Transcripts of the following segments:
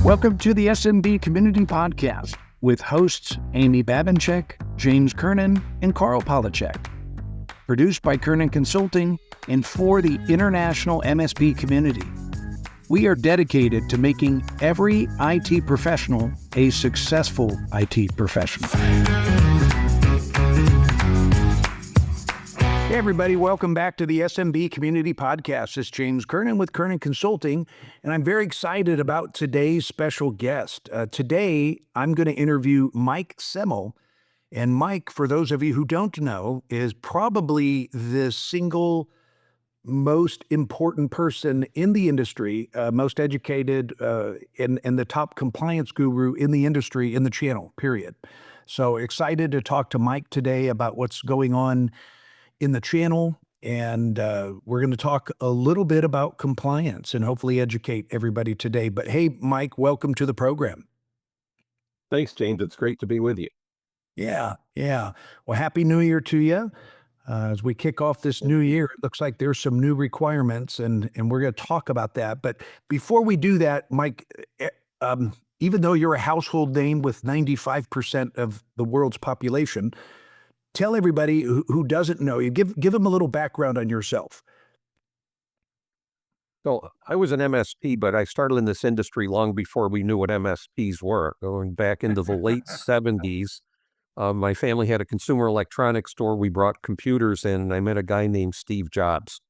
Welcome to the SMB Community Podcast with hosts Amy Babinchek, James Kernan, and Carl Polachek. Produced by Kernan Consulting and for the international MSP community. We are dedicated to making every IT professional a successful IT professional. Hey everybody, welcome back to the SMB Community Podcast. This is James Kernan with Kernan Consulting, and I'm very excited about today's special guest. Today, I'm going to interview Mike Semel. And Mike, for those of you who don't know, is probably the single most important person in the industry, most educated, and the top compliance guru in the industry in the channel, period. So excited to talk to Mike today about what's going on in the channel, and we're going to talk a little bit about compliance and hopefully educate everybody today. But hey, Mike, welcome to the program. Thanks, James. It's great to be with you. Yeah. Well, Happy New Year to you. As we kick off this new year, it looks like there's some new requirements, and we're going to talk about that. But before we do that, Mike, even though you're a household name with 95% of the world's population, tell everybody who doesn't know you, give them a little background on yourself. So I was an MSP, but I started in this industry long before we knew what MSPs were. Going back into the late 70s, my family had a consumer electronics store. We brought computers in, and I met a guy named Steve Jobs.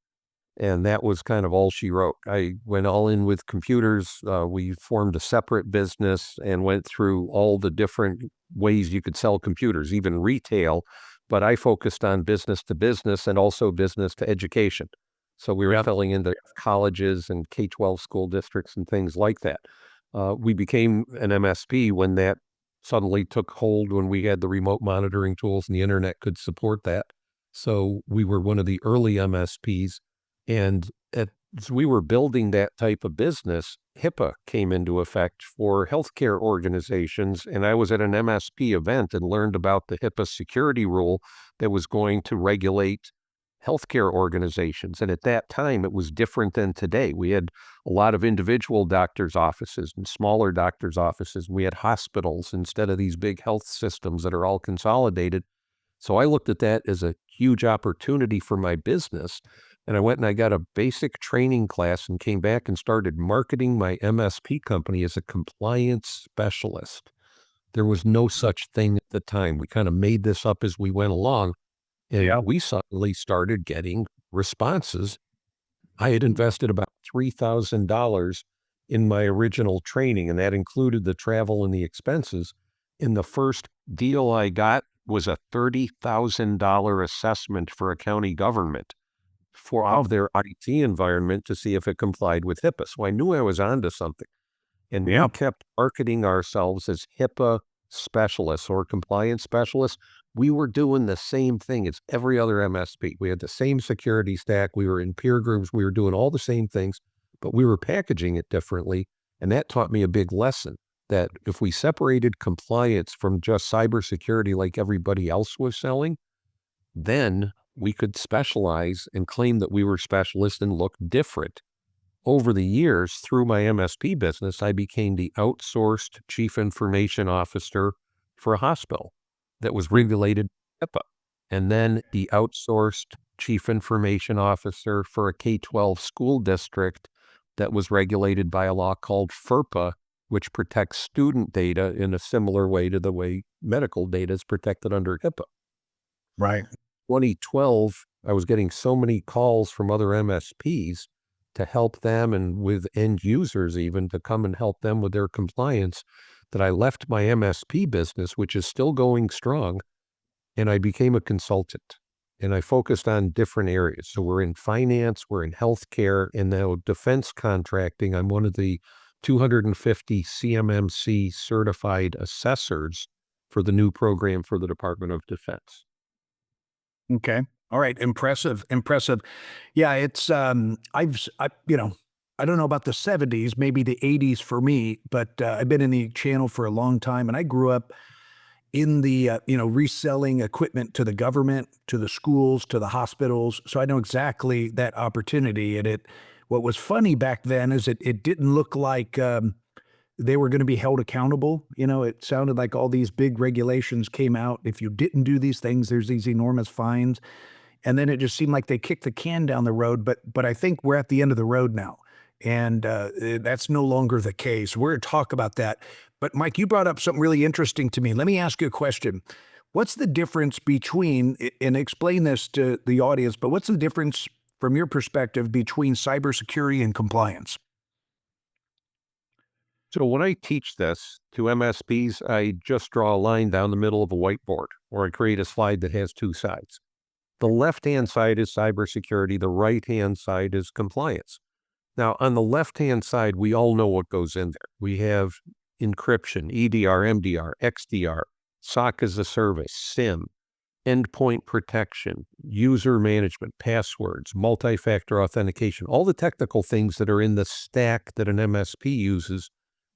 And that was kind of all she wrote. I went all in with computers. We formed a separate business and went through all the different ways you could sell computers, even retail. But I focused on business to business and also business to education. So we were selling into colleges and K-12 school districts and things like that. We became an MSP when that suddenly took hold, when we had the remote monitoring tools and the internet could support that. So we were one of the early MSPs. And as we were building that type of business, HIPAA came into effect for healthcare organizations. And I was at an MSP event and learned about the HIPAA security rule that was going to regulate healthcare organizations. And at that time, it was different than today. We had a lot of individual doctors' offices and smaller doctors' offices. We had hospitals instead of these big health systems that are all consolidated. So I looked at that as a huge opportunity for my business. And I went and I got a basic training class and came back and started marketing my MSP company as a compliance specialist. There was no such thing at the time. We kind of made this up as we went along. And we suddenly started getting responses. I had invested about $3,000 in my original training, and that included the travel and the expenses. And the first deal I got was a $30,000 assessment for a county government for their IT environment to see if it complied with HIPAA. So I knew I was onto something. And we kept marketing ourselves as HIPAA specialists or compliance specialists. We were doing the same thing as every other MSP. We had the same security stack. We were in peer groups. We were doing all the same things, but we were packaging it differently. And that taught me a big lesson, that if we separated compliance from just cybersecurity like everybody else was selling, then we could specialize and claim that we were specialists and look different. Over the years, through my MSP business, I became the outsourced chief information officer for a hospital that was regulated by HIPAA, and then the outsourced chief information officer for a K-12 school district that was regulated by a law called FERPA, which protects student data in a similar way to the way medical data is protected under HIPAA. Right. 2012, I was getting so many calls from other MSPs to help them and with end users even to come and help them with their compliance that I left my MSP business, which is still going strong, and I became a consultant. And I focused on different areas. So we're in finance, we're in healthcare, and now defense contracting. I'm one of the 250 CMMC certified assessors for the new program for the Department of Defense. Okay. All right. Impressive. Yeah. It's, I don't know about the 70s, maybe the 80s for me, but I've been in the channel for a long time, and I grew up in the, reselling equipment to the government, to the schools, to the hospitals. So I know exactly that opportunity. And what was funny back then is it didn't look like they were going to be held accountable. It sounded like all these big regulations came out. If you didn't do these things, there's these enormous fines. And then it just seemed like they kicked the can down the road. But I think we're at the end of the road now, and that's no longer the case. We're going to talk about that. But Mike, you brought up something really interesting to me. Let me ask you a question. What's the difference between, and explain this to the audience, but what's the difference from your perspective between cybersecurity and compliance? So when I teach this to MSPs, I just draw a line down the middle of a whiteboard, or I create a slide that has two sides. The left-hand side is cybersecurity. The right-hand side is compliance. Now, on the left-hand side, we all know what goes in there. We have encryption, EDR, MDR, XDR, SOC as a service, SIM, endpoint protection, user management, passwords, multi-factor authentication, all the technical things that are in the stack that an MSP uses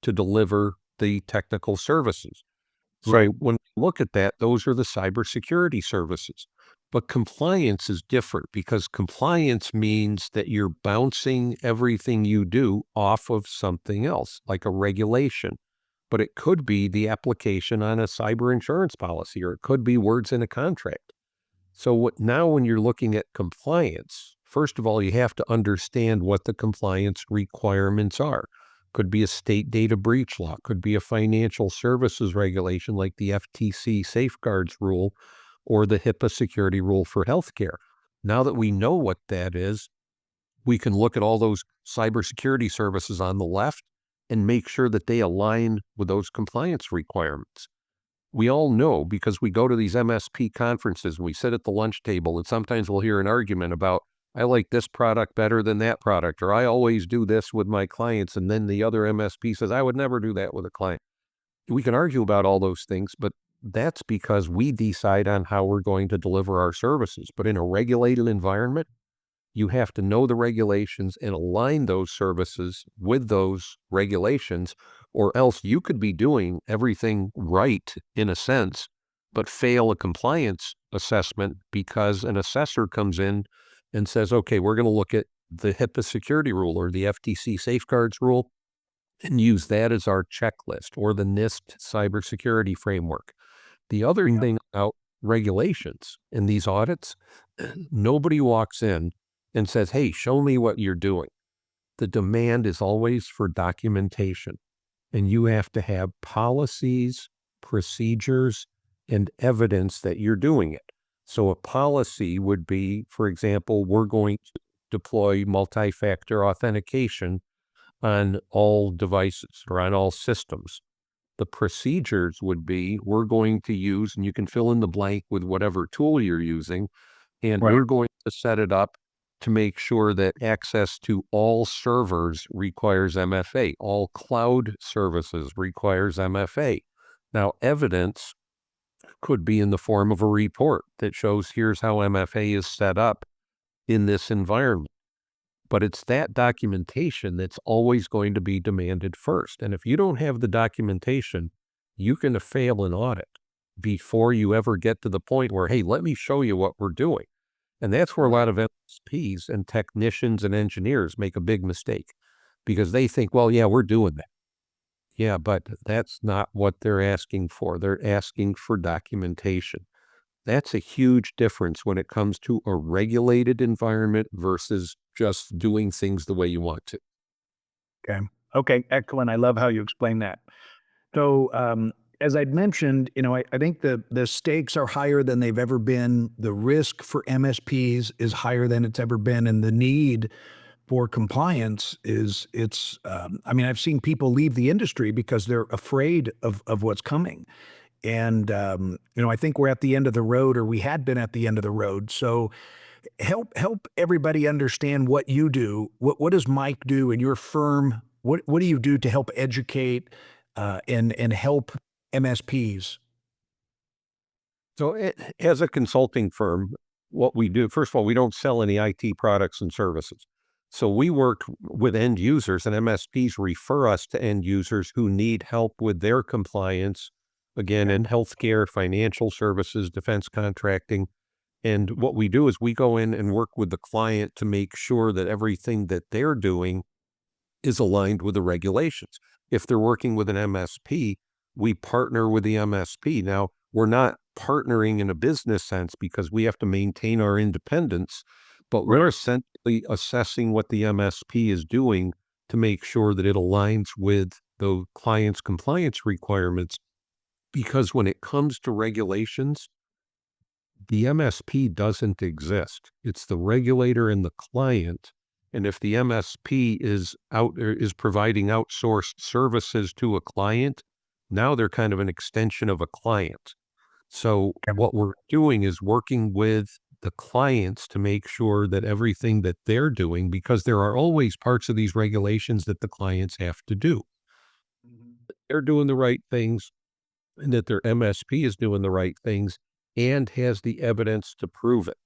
to deliver the technical services. Right. So when we look at that, those are the cybersecurity services. But compliance is different because compliance means that you're bouncing everything you do off of something else, like a regulation. But it could be the application on a cyber insurance policy, or it could be words in a contract. So now when you're looking at compliance, first of all, you have to understand what the compliance requirements are. Could be a state data breach law, could be a financial services regulation like the FTC safeguards rule or the HIPAA security rule for healthcare. Now that we know what that is, we can look at all those cybersecurity services on the left and make sure that they align with those compliance requirements. We all know because we go to these MSP conferences and we sit at the lunch table, and sometimes we'll hear an argument about, I like this product better than that product, or I always do this with my clients. And then the other MSP says, I would never do that with a client. We can argue about all those things, but that's because we decide on how we're going to deliver our services. But in a regulated environment, you have to know the regulations and align those services with those regulations, or else you could be doing everything right in a sense, but fail a compliance assessment because an assessor comes in and says, okay, we're going to look at the HIPAA security rule or the FTC safeguards rule and use that as our checklist, or the NIST cybersecurity framework. The other thing about regulations in these audits, nobody walks in and says, hey, show me what you're doing. The demand is always for documentation, and you have to have policies, procedures, and evidence that you're doing it. So a policy would be, for example, we're going to deploy multi-factor authentication on all devices or on all systems. The procedures would be, we're going to use, and you can fill in the blank with whatever tool you're using, and Right. we're going to set it up to make sure that access to all servers requires MFA, all cloud services requires MFA. Now, evidence could be in the form of a report that shows here's how MFA is set up in this environment. But it's that documentation that's always going to be demanded first. And if you don't have the documentation, you can fail an audit before you ever get to the point where, hey, let me show you what we're doing. And that's where a lot of MSPs and technicians and engineers make a big mistake, because they think, well, yeah, we're doing that. Yeah, but that's not what they're asking for. They're asking for documentation. That's a huge difference when it comes to a regulated environment versus just doing things the way you want to. Okay. Okay. Excellent. I love how you explain that. So, as I'd mentioned, I think the stakes are higher than they've ever been. The risk for MSPs is higher than it's ever been, and the need for compliance I mean, I've seen people leave the industry because they're afraid of what's coming. And I think we're at the end of the road, or we had been at the end of the road. So help everybody understand what you do. What does Mike do in your firm? What do you do to help educate and help MSPs? So, as a consulting firm, what we do, first of all, we don't sell any IT products and services. So we work with end users, and MSPs refer us to end users who need help with their compliance, again, Okay. in healthcare, financial services, defense contracting. And what we do is we go in and work with the client to make sure that everything that they're doing is aligned with the regulations. If they're working with an MSP, we partner with the MSP. Now, we're not partnering in a business sense because we have to maintain our independence, but we're essentially assessing what the MSP is doing to make sure that it aligns with the client's compliance requirements. Because when it comes to regulations, the MSP doesn't exist. It's the regulator and the client. And if the MSP is providing outsourced services to a client, now they're kind of an extension of a client. So what we're doing is working with the clients to make sure that everything that they're doing, because there are always parts of these regulations that the clients have to do, they're doing the right things and that their MSP is doing the right things and has the evidence to prove it.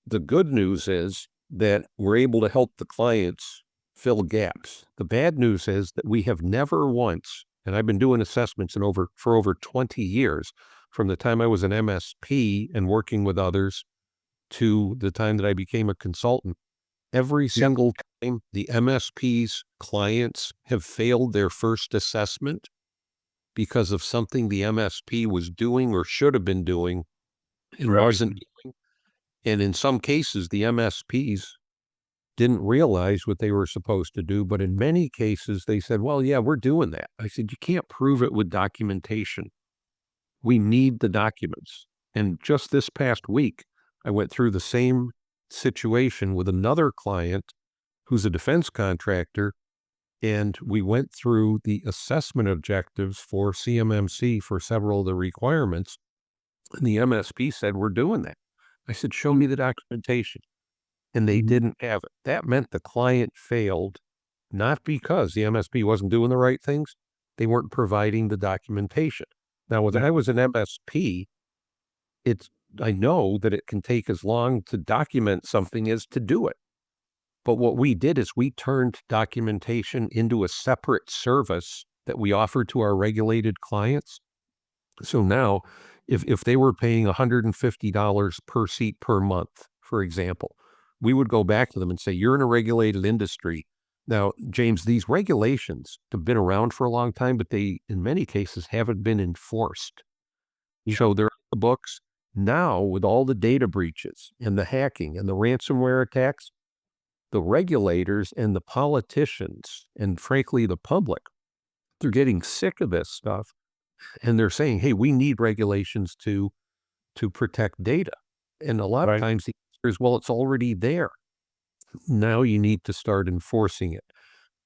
The good news is that we're able to help the clients fill gaps. The bad news is that we have never once, and I've been doing assessments for over 20 years, from the time I was an MSP and working with others to the time that I became a consultant. Every single time the MSP's clients have failed their first assessment because of something the MSP was doing or should have been doing and wasn't doing. And in some cases, the MSPs didn't realize what they were supposed to do. But in many cases, they said, well, yeah, we're doing that. I said, you can't prove it with documentation. We need the documents. And just this past week, I went through the same situation with another client who's a defense contractor. And we went through the assessment objectives for CMMC for several of the requirements. And the MSP said, we're doing that. I said, show me the documentation. And they didn't have it. That meant the client failed, not because the MSP wasn't doing the right things. They weren't providing the documentation. Now, when I was an MSP, I know that it can take as long to document something as to do it. But what we did is we turned documentation into a separate service that we offer to our regulated clients. So now, if they were paying $150 per seat per month, for example, we would go back to them and say, you're in a regulated industry. Now, James, these regulations have been around for a long time, but they, in many cases, haven't been enforced. So they're on the books. Now, with all the data breaches and the hacking and the ransomware attacks, the regulators and the politicians, and frankly, the public, they're getting sick of this stuff. And they're saying, hey, we need regulations to protect data. And a lot of times the answer is, well, it's already there. Now you need to start enforcing it.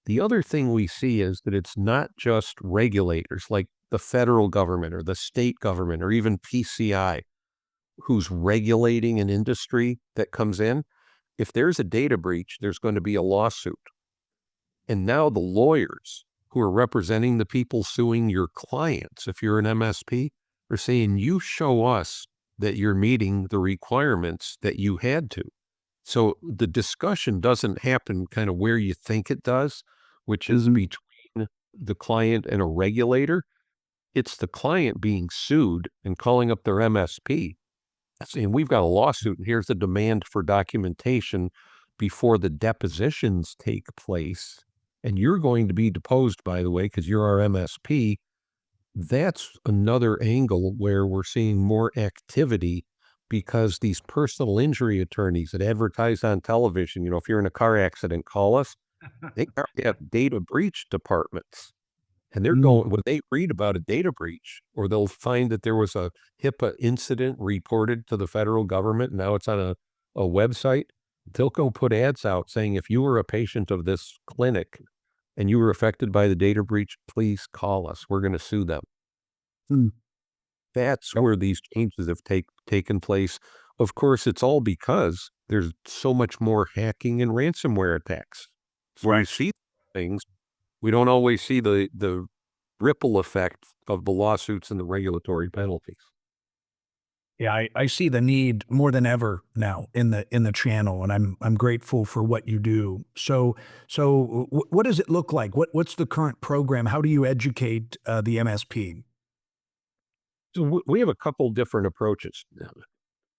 The other thing we see is that it's not just regulators like the federal government or the state government or even PCI who's regulating an industry that comes in. If there's a data breach, there's going to be a lawsuit. And now the lawyers who are representing the people suing your clients, if you're an MSP, are saying, you show us that you're meeting the requirements that you had to. So the discussion doesn't happen kind of where you think it does, which is between the client and a regulator. It's the client being sued and calling up their MSP saying, we've got a lawsuit and here's the demand for documentation before the depositions take place. And you're going to be deposed, by the way, because you're our MSP. That's another angle where we're seeing more activity because these personal injury attorneys that advertise on television, if you're in a car accident, call us. They have data breach departments. And they're going, when they read about a data breach, or they'll find that there was a HIPAA incident reported to the federal government, and now it's on a website, they'll go put ads out saying, if you were a patient of this clinic and you were affected by the data breach, please call us. We're going to sue them. That's where these changes have taken place. Of course, it's all because there's so much more hacking and ransomware attacks. So we see things. We don't always see the ripple effect of the lawsuits and the regulatory penalties. Yeah, I see the need more than ever now in the channel, and I'm grateful for what you do. So what does it look like? What's the current program? How do you educate the MSP? So we have a couple different approaches.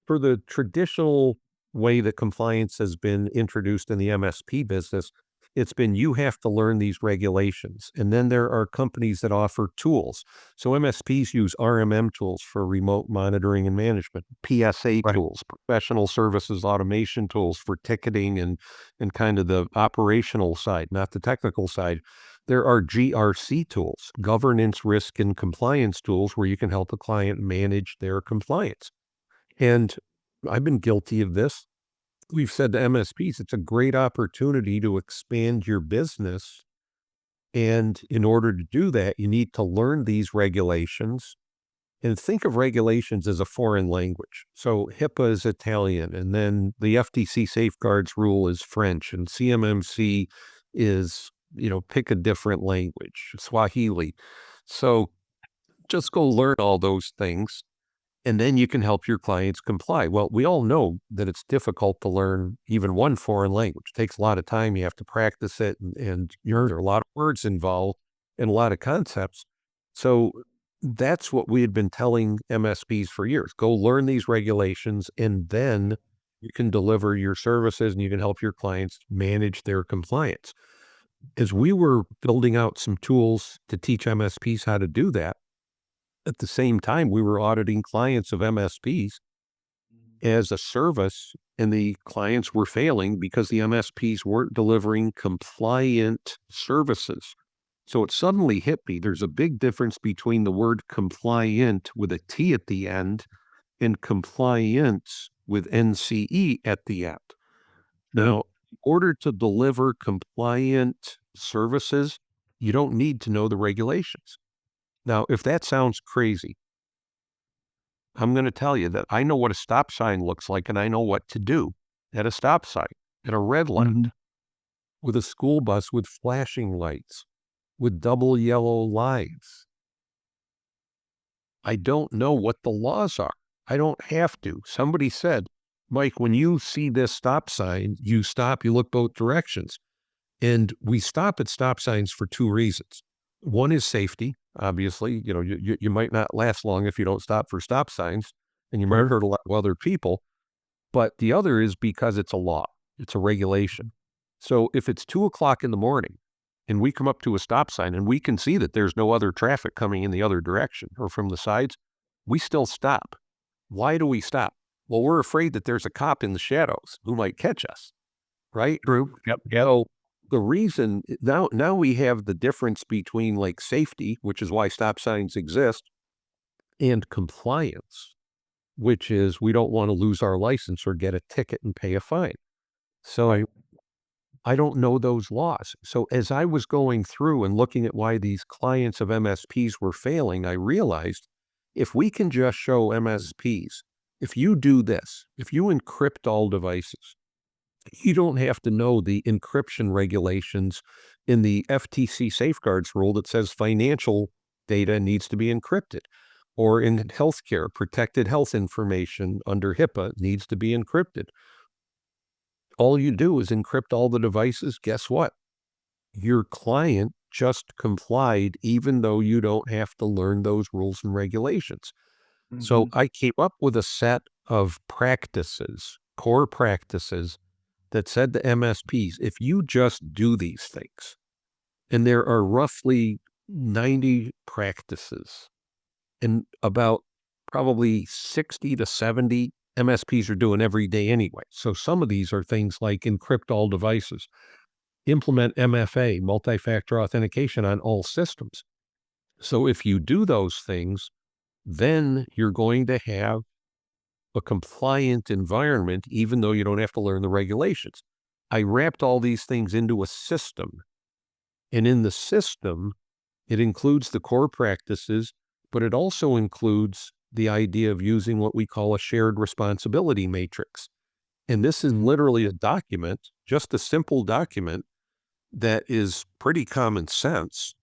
For the traditional way that compliance has been introduced in the MSP business, It's been, you have to learn these regulations. And then there are companies that offer tools. So MSPs use RMM tools for remote monitoring and management, PSA Right. tools, professional services automation tools for ticketing and kind of the operational side, not the technical side. There are GRC tools, governance, risk, and compliance tools, where you can help a client manage their compliance. And I've been guilty of this. We've said to MSPs, it's a great opportunity to expand your business. And in order to do that, you need to learn these regulations and think of regulations as a foreign language. So HIPAA is Italian, and then the FTC safeguards rule is French, and CMMC is, pick a different language, Swahili. So just go learn all those things, and then you can help your clients comply. Well, we all know that it's difficult to learn even one foreign language. It takes a lot of time. You have to practice it, and there are a lot of words involved and a lot of concepts. So that's what we had been telling MSPs for years. Go learn these regulations, and then you can deliver your services and you can help your clients manage their compliance. As we were building out some tools to teach MSPs how to do that, at the same time, we were auditing clients of MSPs as a service, and the clients were failing because the MSPs weren't delivering compliant services. So it suddenly hit me. There's a big difference between the word compliant with a T at the end and compliance with NCE at the end. Now, in order to deliver compliant services, you don't need to know the regulations. Now, if that sounds crazy, I'm going to tell you that I know what a stop sign looks like, and I know what to do at a stop sign, at a red light, with a school bus with flashing lights, with double yellow lines. I don't know what the laws are. I don't have to. Somebody said, Mike, when you see this stop sign, you stop, you look both directions. And we stop at stop signs for two reasons. One is safety. Obviously, you might not last long if you don't stop for stop signs, and you might hurt a lot of other people. But the other is because it's a law. It's a regulation. So if it's 2:00 in the morning and we come up to a stop sign and we can see that there's no other traffic coming in the other direction or from the sides, we still stop. Why do we stop? Well, we're afraid that there's a cop in the shadows who might catch us, right? True. Yep. So the reason now we have the difference between like safety, which is why stop signs exist, and compliance, which is we don't want to lose our license or get a ticket and pay a fine. So I don't know those laws. So as I was going through and looking at why these clients of MSPs were failing, I realized if we can just show MSPs, if you do this, if you encrypt all devices, you don't have to know the encryption regulations in the FTC safeguards rule that says financial data needs to be encrypted, or in healthcare, protected health information under HIPAA needs to be encrypted. All you do is encrypt all the devices. Guess what? Your client just complied, even though you don't have to learn those rules and regulations. So I came up with a set of practices, core practices, that said to MSPs, if you just do these things, and there are roughly 90 practices, and about probably 60 to 70 MSPs are doing every day anyway. So some of these are things like encrypt all devices, implement MFA, multi-factor authentication on all systems. So if you do those things, then you're going to have a compliant environment, even though you don't have to learn the regulations. I wrapped all these things into a system. And in the system, it includes the core practices, but it also includes the idea of using what we call a shared responsibility matrix. And this is literally a document, just a simple document that is pretty common sense,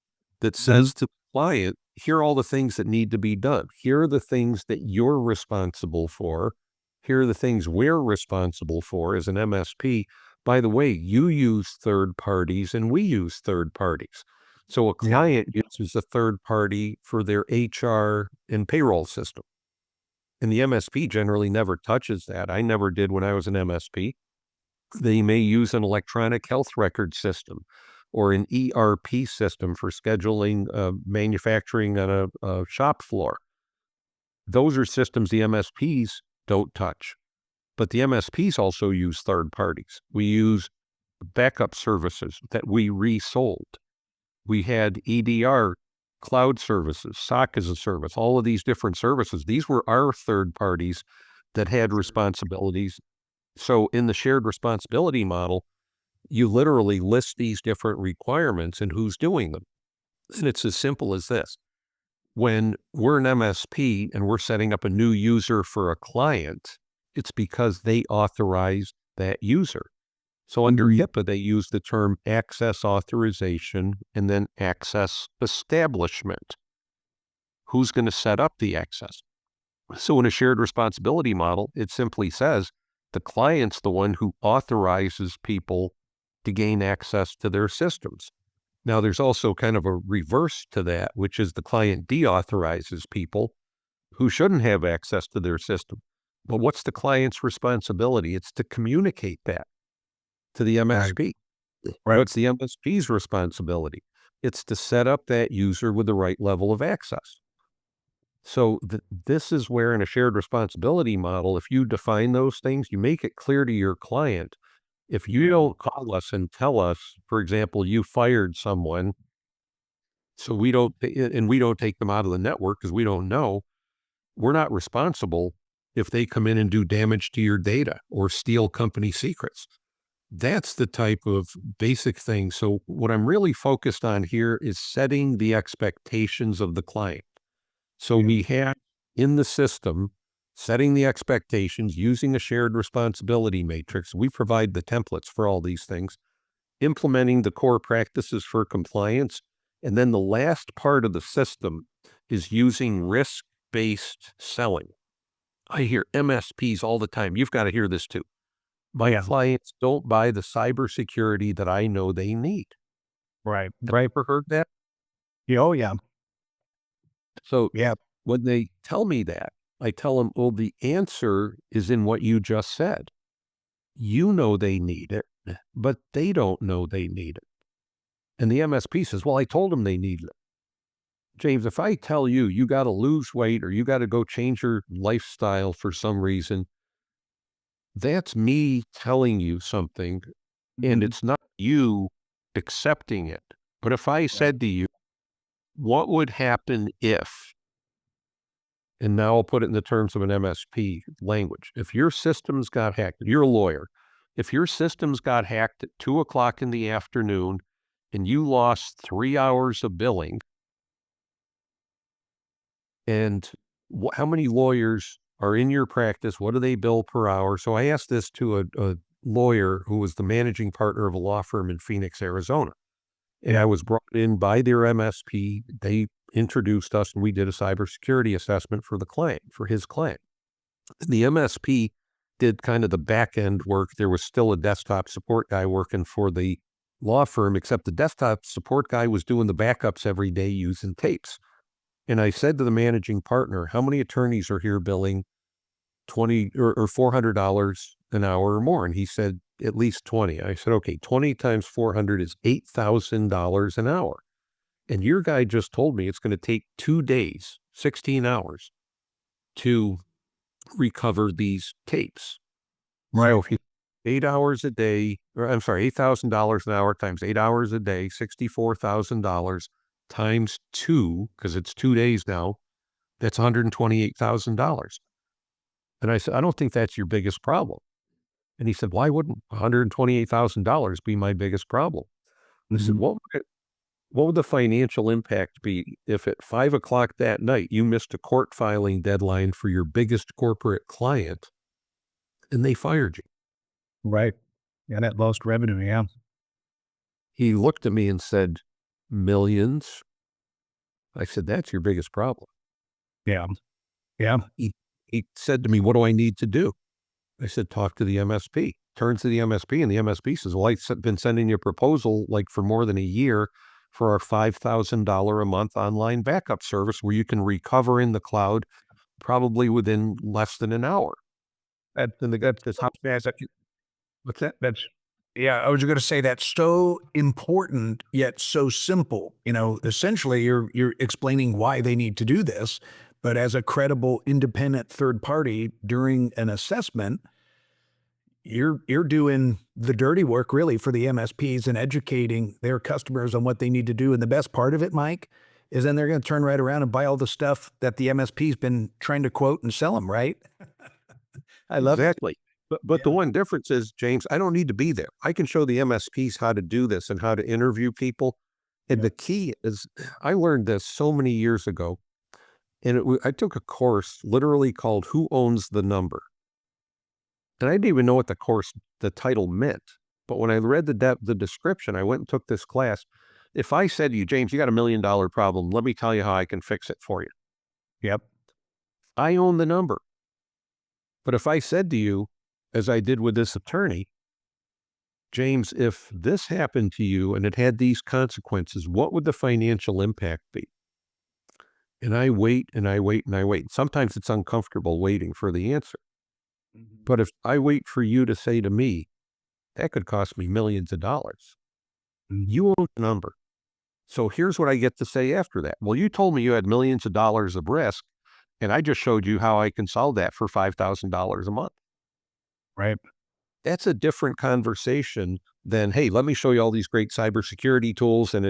that says to the client, here are all the things that need to be done. Here are the things that you're responsible for. Here are the things we're responsible for as an MSP. By the way, you use third parties and we use third parties. So a client uses a third party for their HR and payroll system. And the MSP generally never touches that. I never did when I was an MSP. They may use an electronic health record system or an ERP system for scheduling manufacturing on a shop floor. Those are systems the MSPs don't touch. But the MSPs also use third parties. We use backup services that we resold. We had EDR, cloud services, SOC as a service, all of these different services. These were our third parties that had responsibilities. So in the shared responsibility model, you literally list these different requirements and who's doing them. And it's as simple as this. When we're an MSP and we're setting up a new user for a client, it's because they authorized that user. So under HIPAA, they use the term access authorization and then access establishment. Who's going to set up the access? So in a shared responsibility model, it simply says the client's the one who authorizes people to gain access to their systems. Now, there's also kind of a reverse to that, which is the client deauthorizes people who shouldn't have access to their system. But what's the client's responsibility? It's to communicate that to the MSP. Right. What's the MSP's responsibility? It's to set up that user with the right level of access. So this is where in a shared responsibility model, if you define those things, you make it clear to your client. If you don't call us and tell us, for example, you fired someone, so we don't take them out of the network because we don't know, we're not responsible if they come in and do damage to your data or steal company secrets. That's the type of basic thing. So what I'm really focused on here is setting the expectations of the client. So we have in the system, setting the expectations using a shared responsibility matrix. We provide the templates for all these things, implementing the core practices for compliance. And then the last part of the system is using risk-based selling. I hear MSPs all the time. You've got to hear this too. My clients don't buy the cybersecurity that I know they need. Right. Have you ever heard that? Yeah, oh, yeah. So Yeah. when they tell me that, I tell them, well, the answer is in what you just said. You know they need it, but they don't know they need it. And the MSP says, well, I told them they need it. James, if I tell you, you got to lose weight or you got to go change your lifestyle for some reason, that's me telling you something and it's not you accepting it. But if I said to you, what would happen if, and now I'll put it in the terms of an MSP language, if your systems got hacked, you're a lawyer, if your systems got hacked at 2:00 in the afternoon and you lost 3 hours of billing, and how many lawyers are in your practice? What do they bill per hour? So I asked this to a lawyer who was the managing partner of a law firm in Phoenix, Arizona. And I was brought in by their MSP. They introduced us and we did a cybersecurity assessment for the client, for his client. The MSP did kind of the back end work. There was still a desktop support guy working for the law firm, except the desktop support guy was doing the backups every day using tapes. And I said to the managing partner, how many attorneys are here billing 20 or $400 an hour or more? And he said, at least 20. I said, okay, 20 times 400 is $8,000 an hour. And your guy just told me it's going to take 2 days, 16 hours to recover these tapes. Right. So if you 8 hours a day, or I'm sorry, $8,000 an hour times 8 hours a day, $64,000 times 2, because it's 2 days now, that's $128,000. And I said, I don't think that's your biggest problem. And he said, why wouldn't $128,000 be my biggest problem? And I said, what would the financial impact be if at 5:00 that night you missed a court filing deadline for your biggest corporate client and they fired you? Right. Yeah, that lost revenue, yeah. He looked at me and said, millions. I said, that's your biggest problem. Yeah. Yeah. He said to me, what do I need to do? I said, talk to the MSP. Turns to the MSP and the MSP says, well, I've been sending you a proposal like for more than a year for our $5,000 a month online backup service where you can recover in the cloud probably within less than an hour. And the guy says, how fast? What's that? Yeah, I was going to say that's so important yet so simple. Essentially you're explaining why they need to do this, but as a credible independent third party during an assessment, you're doing the dirty work really for the MSPs and educating their customers on what they need to do. And the best part of it, Mike, is then they're going to turn right around and buy all the stuff that the MSP's been trying to quote and sell them, right? I love it. Exactly. But the Yeah. one difference is, James, I don't need to be there. I can show the MSPs how to do this and how to interview people. And Yep. the key is, I learned this so many years ago, and I took a course literally called "Who Owns the Number," and I didn't even know what the title meant. But when I read the description, I went and took this class. If I said to you, James, you got $1 million problem, let me tell you how I can fix it for you. Yep. I own the number. But if I said to you, as I did with this attorney, James, if this happened to you and it had these consequences, what would the financial impact be? And I wait and I wait and I wait. Sometimes it's uncomfortable waiting for the answer. Mhm. But if I wait for you to say to me, that could cost me millions of dollars, you own the number. So here's what I get to say after that. Well, you told me you had millions of dollars of risk, and I just showed you how I can solve that for $5,000 a month. Right. That's a different conversation than, hey, let me show you all these great cybersecurity tools and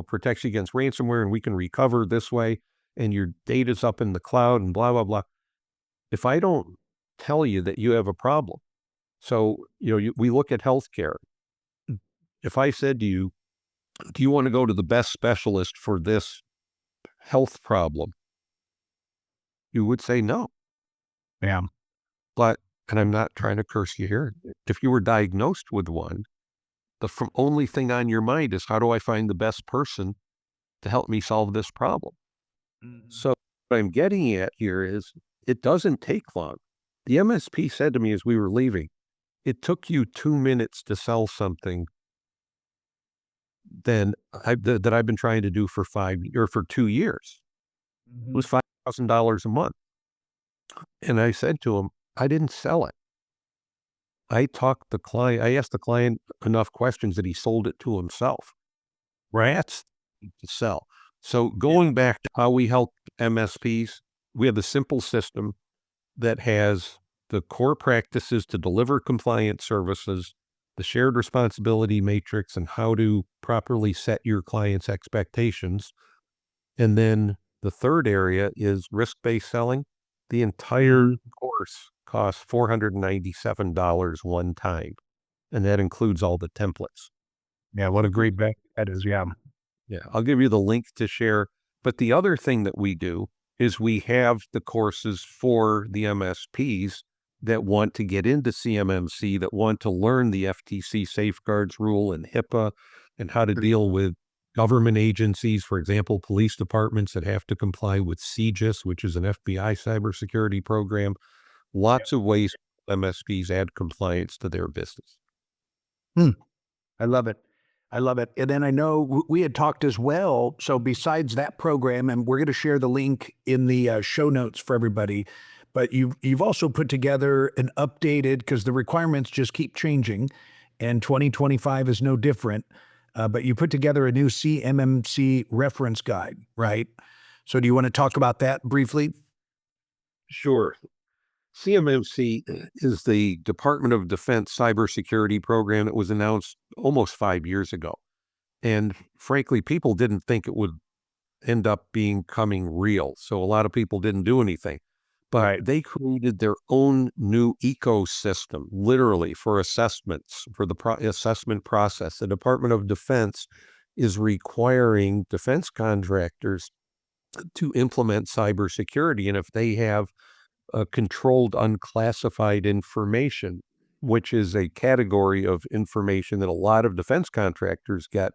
protects you against ransomware and we can recover this way and your data's up in the cloud and blah, blah, blah. If I don't tell you that you have a problem, so, we look at healthcare. If I said to you, do you want to go to the best specialist for this health problem? You would say no. Yeah. But, and I'm not trying to curse you here, if you were diagnosed with one, only thing on your mind is how do I find the best person to help me solve this problem? Mhm. So what I'm getting at here is it doesn't take long. The MSP said to me as we were leaving, it took you 2 minutes to sell something that I've been trying to do for 2 years. It was Mhm. $5,000 a month. And I said to him, I didn't sell it. I asked the client enough questions that he sold it to himself. Right. That's to sell. So Yeah. going back to how we help MSPs, we have a simple system that has the core practices to deliver compliance services, the shared responsibility matrix, and how to properly set your client's expectations. And then the third area is risk-based selling. The entire Mhm. course costs $497 one time, and that includes all the templates. Yeah, what a great bet that is. Yeah. Yeah, I'll give you the link to share. But the other thing that we do is we have the courses for the MSPs that want to get into CMMC, that want to learn the FTC safeguards rule and HIPAA and how to deal with government agencies, for example, police departments that have to comply with CGIS, which is an FBI cybersecurity program. Lots of ways MSPs add compliance to their business. Hmm. I love it. I love it. And then I know we had talked as well. So besides that program, and we're going to share the link in the show notes for everybody. But you've also put together an updated because the requirements just keep changing, and 2025 is no different. But you put together a new CMMC reference guide, right? So do you want to talk about that briefly? Sure. CMMC is the Department of Defense cybersecurity program that was announced almost 5 years ago. And frankly, people didn't think it would end up becoming real. So a lot of people didn't do anything. But Right. they created their own new ecosystem, literally, for assessments, for the assessment process. The Department of Defense is requiring defense contractors to implement cybersecurity. And if they have controlled unclassified information, which is a category of information that a lot of defense contractors get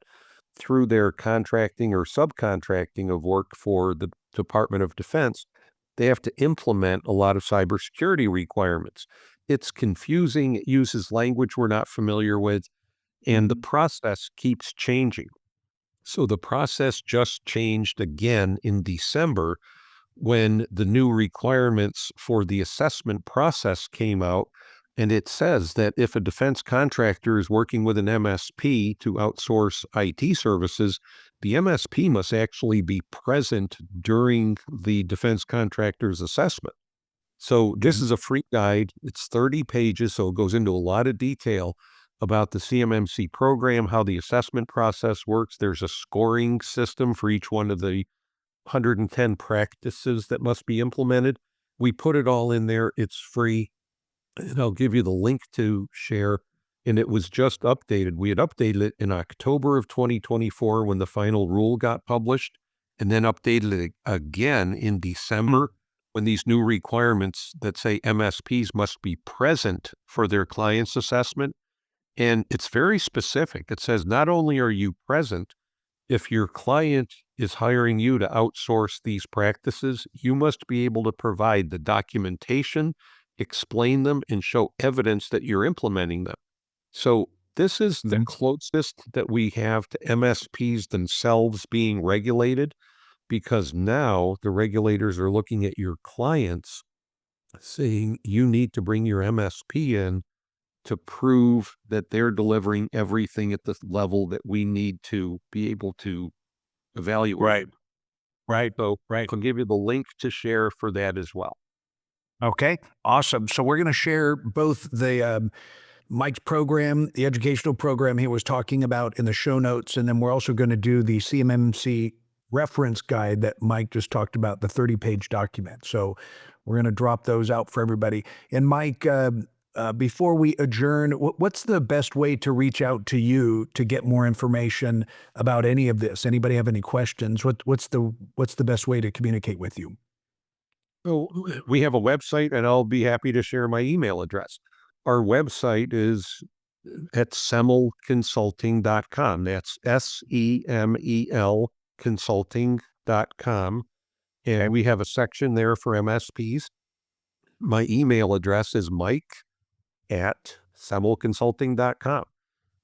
through their contracting or subcontracting of work for the Department of Defense. They have to implement a lot of cybersecurity requirements. It's confusing. It uses language we're not familiar with, and the Mhm. process keeps changing. So the process just changed again in December when the new requirements for the assessment process came out. And it says that if a defense contractor is working with an MSP to outsource IT services, the MSP must actually be present during the defense contractor's assessment. So this Mhm. is a free guide. It's 30 pages, so it goes into a lot of detail about the CMMC program, how the assessment process works. There's a scoring system for each one of the 110 practices that must be implemented. We put it all in there. It's free. And I'll give you the link to share. And it was just updated. We had updated it in October of 2024 when the final rule got published, and then updated it again in December when these new requirements that say MSPs must be present for their client's assessment. And it's very specific. It says not only are you present, if your client is hiring you to outsource these practices, you must be able to provide the documentation, explain them, and show evidence that you're implementing them. So this is the Mhm. closest that we have to MSPs themselves being regulated, because now the regulators are looking at your clients saying you need to bring your MSP in to prove that they're delivering everything at the level that we need to be able to evaluate Right. them. Right. So Right. I'll give you the link to share for that as well. Okay. Awesome. So we're going to share both the Mike's program, the educational program he was talking about in the show notes. And then we're also going to do the CMMC reference guide that Mike just talked about, the 30-page document. So we're going to drop those out for everybody. And Mike, before we adjourn, what's the best way to reach out to you to get more information about any of this? Anybody have any questions? What's the best way to communicate with you? So we have a website, and I'll be happy to share my email address. Our website is at semelconsulting.com. That's SEMEL consulting.com. Okay. And we have a section there for MSPs. My email address is mike@semelconsulting.com.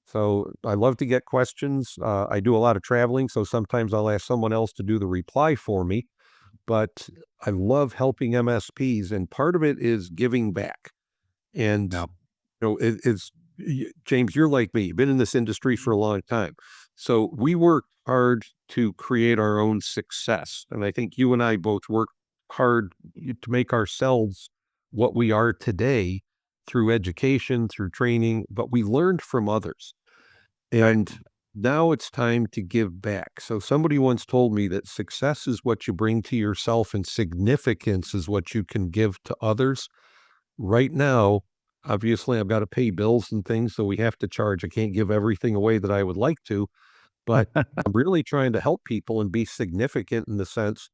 So I love to get questions. I do a lot of traveling, so sometimes I'll ask someone else to do the reply for me. But I love helping MSPs, and part of it is giving back. And Yeah. it's James, you're like me, you've been in this industry for a long time. So we work hard to create our own success. And I think you and I both work hard to make ourselves what we are today through education, through training, but we learned from others. Right. And now it's time to give back. So somebody once told me that success is what you bring to yourself and significance is what you can give to others. Right now, obviously, I've got to pay bills and things, so we have to charge. I can't give everything away that I would like to, but I'm really trying to help people and be significant in the sense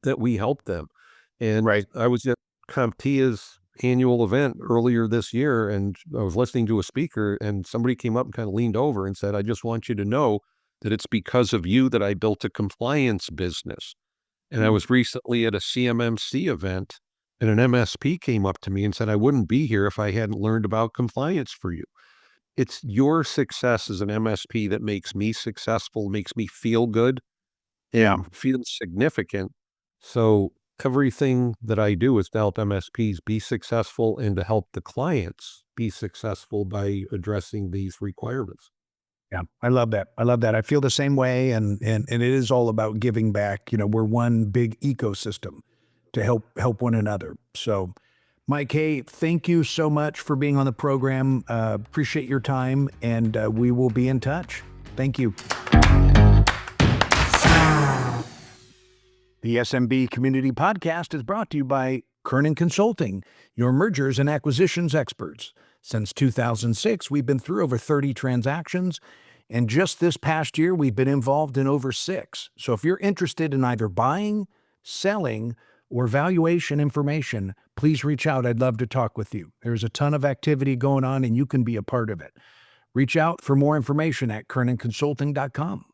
that we help them. And Right. I was at CompTIA's annual event earlier this year, and I was listening to a speaker, and somebody came up and kind of leaned over and said, "I just want you to know that it's because of you that I built a compliance business." And I Mm. was recently at a CMMC event, and an MSP came up to me and said, "I wouldn't be here if I hadn't learned about compliance for you." It's your success as an MSP that makes me successful, makes me feel good Yeah. and feel significant. So everything that I do is to help MSPs be successful and to help the clients be successful by addressing these requirements. Yeah, I love that. I love that. I feel the same way, and it is all about giving back. We're one big ecosystem to help one another. So, Mike, hey, thank you so much for being on the program. Appreciate your time, and we will be in touch. Thank you. The SMB Community Podcast is brought to you by Kernan Consulting, your mergers and acquisitions experts. Since 2006, we've been through over 30 transactions, and just this past year, we've been involved in over 6. So if you're interested in either buying, selling, or valuation information, please reach out. I'd love to talk with you. There's a ton of activity going on, and you can be a part of it. Reach out for more information at kernanconsulting.com.